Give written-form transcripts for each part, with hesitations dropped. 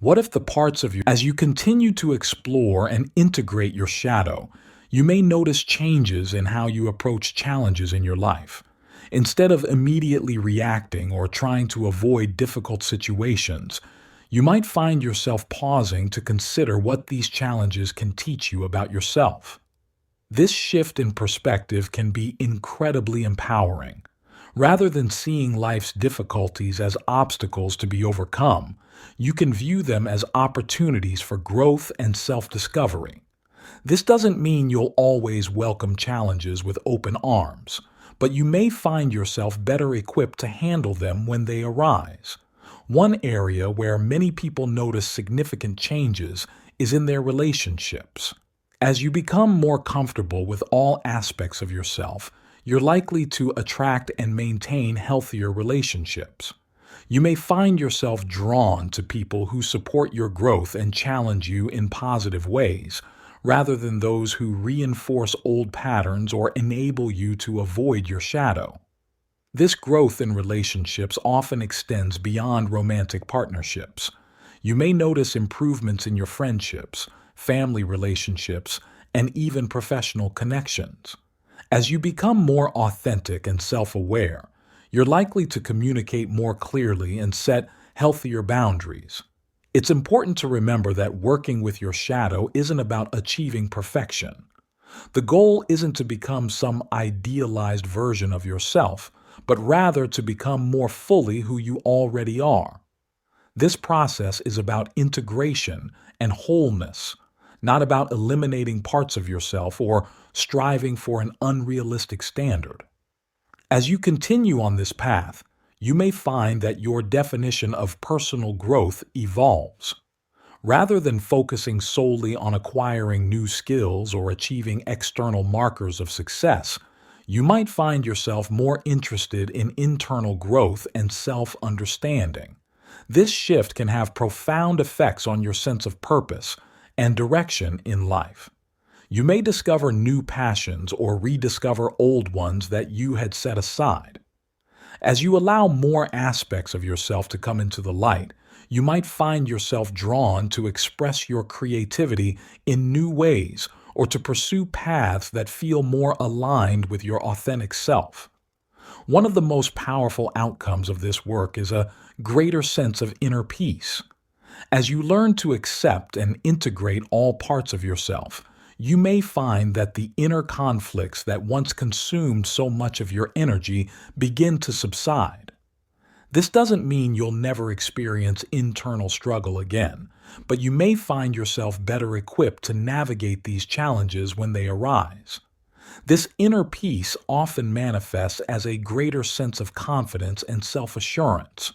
What if the parts of you, as you continue to explore and integrate your shadow, you may notice changes in how you approach challenges in your life. Instead of immediately reacting or trying to avoid difficult situations, you might find yourself pausing to consider what these challenges can teach you about yourself. This shift in perspective can be incredibly empowering. Rather than seeing life's difficulties as obstacles to be overcome, you can view them as opportunities for growth and self-discovery. This doesn't mean you'll always welcome challenges with open arms, but you may find yourself better equipped to handle them when they arise. One area where many people notice significant changes is in their relationships. As you become more comfortable with all aspects of yourself, you're likely to attract and maintain healthier relationships. You may find yourself drawn to people who support your growth and challenge you in positive ways, rather than those who reinforce old patterns or enable you to avoid your shadow. This growth in relationships often extends beyond romantic partnerships. You may notice improvements in your friendships, family relationships, and even professional connections. As you become more authentic and self-aware, you're likely to communicate more clearly and set healthier boundaries. It's important to remember that working with your shadow isn't about achieving perfection. The goal isn't to become some idealized version of yourself, but rather to become more fully who you already are. This process is about integration and wholeness, not about eliminating parts of yourself or striving for an unrealistic standard. As you continue on this path, you may find that your definition of personal growth evolves. Rather than focusing solely on acquiring new skills or achieving external markers of success, you might find yourself more interested in internal growth and self-understanding. This shift can have profound effects on your sense of purpose and direction in life. You may discover new passions or rediscover old ones that you had set aside. As you allow more aspects of yourself to come into the light, you might find yourself drawn to express your creativity in new ways or to pursue paths that feel more aligned with your authentic self. One of the most powerful outcomes of this work is a greater sense of inner peace. As you learn to accept and integrate all parts of yourself, you may find that the inner conflicts that once consumed so much of your energy begin to subside. This doesn't mean you'll never experience internal struggle again, but you may find yourself better equipped to navigate these challenges when they arise. This inner peace often manifests as a greater sense of confidence and self-assurance.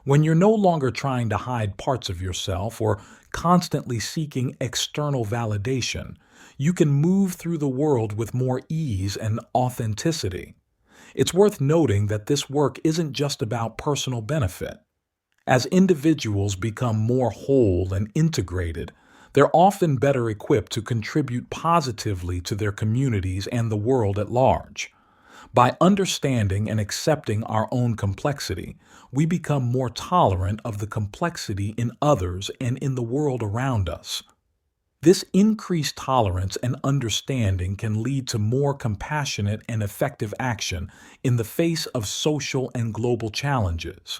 When you're no longer trying to hide parts of yourself or constantly seeking external validation, you can move through the world with more ease and authenticity. It's worth noting that this work isn't just about personal benefit. As individuals become more whole and integrated, they're often better equipped to contribute positively to their communities and the world at large. By understanding and accepting our own complexity, we become more tolerant of the complexity in others and in the world around us. This increased tolerance and understanding can lead to more compassionate and effective action in the face of social and global challenges.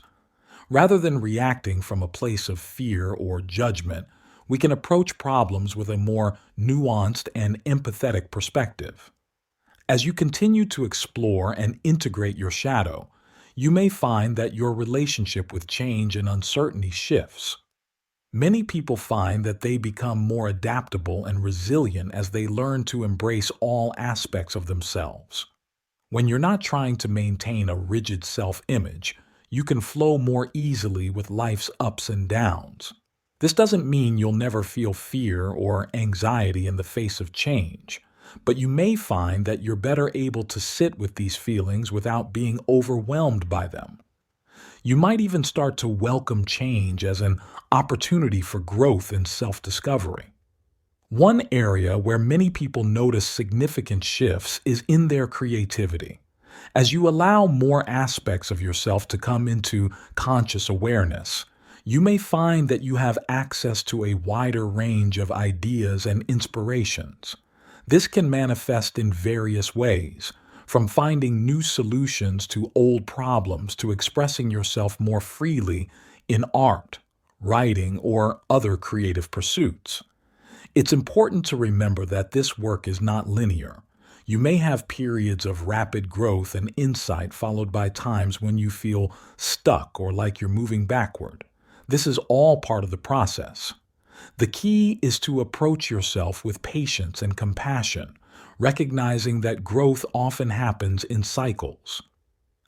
Rather than reacting from a place of fear or judgment, we can approach problems with a more nuanced and empathetic perspective. As you continue to explore and integrate your shadow, you may find that your relationship with change and uncertainty shifts. Many people find that they become more adaptable and resilient as they learn to embrace all aspects of themselves. When you're not trying to maintain a rigid self-image, you can flow more easily with life's ups and downs. This doesn't mean you'll never feel fear or anxiety in the face of change, but you may find that you're better able to sit with these feelings without being overwhelmed by them. You might even start to welcome change as an opportunity for growth and self-discovery. One area where many people notice significant shifts is in their creativity. As you allow more aspects of yourself to come into conscious awareness, You may find that you have access to a wider range of ideas and inspirations. This can manifest in various ways, from finding new solutions to old problems to expressing yourself more freely in art, writing, or other creative pursuits. It's important to remember that this work is not linear. You may have periods of rapid growth and insight followed by times when you feel stuck or like you're moving backward. This is all part of the process. The key is to approach yourself with patience and compassion, recognizing that growth often happens in cycles.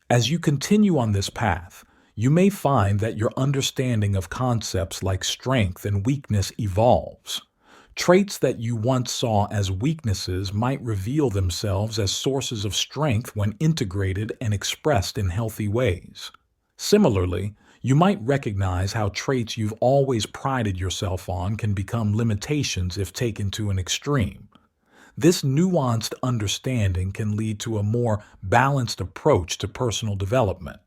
As you continue on this path, you may find that your understanding of concepts like strength and weakness evolves. Traits that you once saw as weaknesses might reveal themselves as sources of strength when integrated and expressed in healthy ways. Similarly, you might recognize how traits you've always prided yourself on can become limitations if taken to an extreme. This nuanced understanding can lead to a more balanced approach to personal development.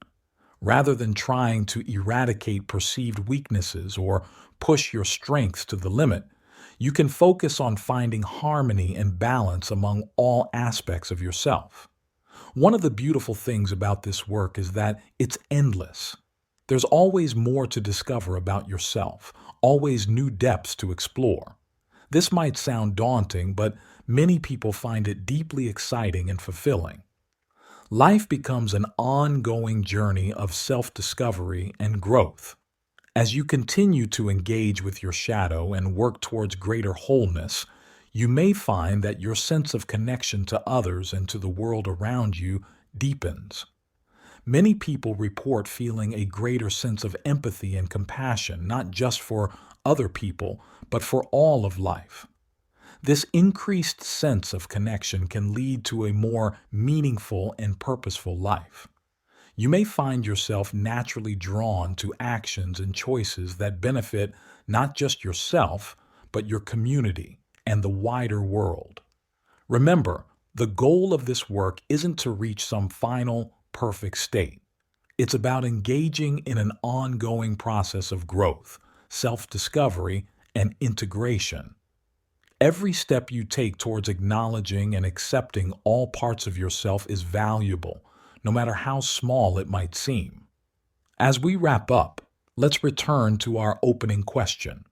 Rather than trying to eradicate perceived weaknesses or push your strengths to the limit, you can focus on finding harmony and balance among all aspects of yourself. One of the beautiful things about this work is that it's endless. There's always more to discover about yourself, always new depths to explore. This might sound daunting, but many people find it deeply exciting and fulfilling. Life becomes an ongoing journey of self-discovery and growth. As you continue to engage with your shadow and work towards greater wholeness, you may find that your sense of connection to others and to the world around you deepens. Many people report feeling a greater sense of empathy and compassion, not just for other people, but for all of life. This increased sense of connection can lead to a more meaningful and purposeful life. You may find yourself naturally drawn to actions and choices that benefit not just yourself, but your community and the wider world. Remember, the goal of this work isn't to reach some final, perfect state. It's about engaging in an ongoing process of growth, self-discovery, and integration. Every step you take towards acknowledging and accepting all parts of yourself is valuable, no matter how small it might seem. As we wrap up, let's return to our opening question.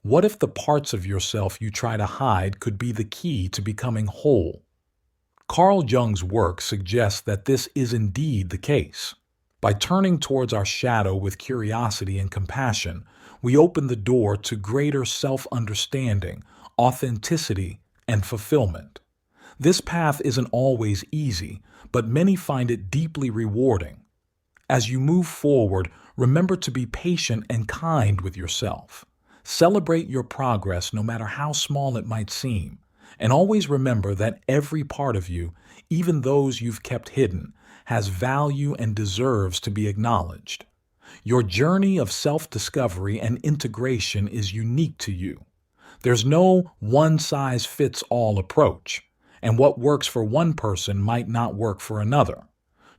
What if the parts of yourself you try to hide could be the key to becoming whole? Carl Jung's work suggests that this is indeed the case. By turning towards our shadow with curiosity and compassion, we open the door to greater self-understanding, authenticity, and fulfillment. This path isn't always easy, but many find it deeply rewarding. As you move forward, remember to be patient and kind with yourself. Celebrate your progress no matter how small it might seem, and always remember that every part of you, even those you've kept hidden, has value and deserves to be acknowledged. Your journey of self-discovery and integration is unique to you. There's no one-size-fits-all approach, and what works for one person might not work for another.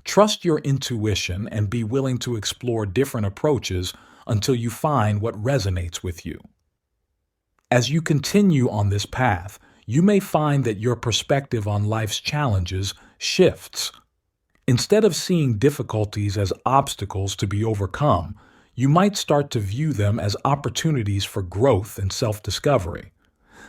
Trust your intuition and be willing to explore different approaches until you find what resonates with you. As you continue on this path, you may find that your perspective on life's challenges shifts. Instead of seeing difficulties as obstacles to be overcome, you might start to view them as opportunities for growth and self-discovery.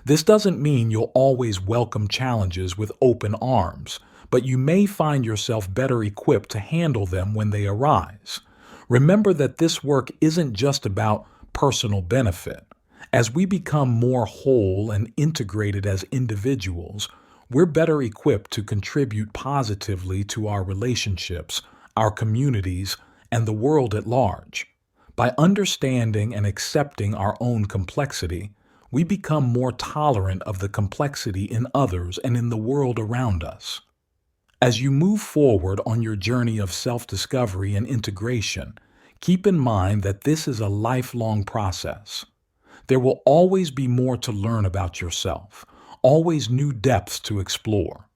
This doesn't mean you'll always welcome challenges with open arms, but you may find yourself better equipped to handle them when they arise. Remember that this work isn't just about personal benefit. As we become more whole and integrated as individuals, we're better equipped to contribute positively to our relationships, our communities, and the world at large. By understanding and accepting our own complexity, we become more tolerant of the complexity in others and in the world around us. As you move forward on your journey of self-discovery and integration, keep in mind that this is a lifelong process. There will always be more to learn about yourself, always new depths to explore.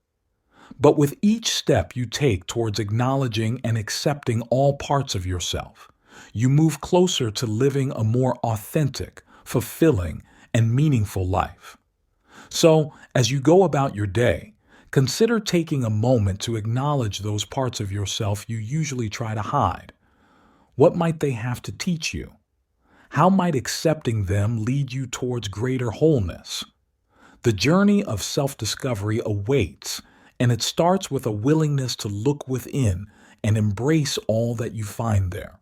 But with each step you take towards acknowledging and accepting all parts of yourself, You move closer to living a more authentic, fulfilling, and meaningful life. So, as you go about your day, consider taking a moment to acknowledge those parts of yourself you usually try to hide. What might they have to teach you? How might accepting them lead you towards greater wholeness? The journey of self discovery awaits, and it starts with a willingness to look within and embrace all that you find there.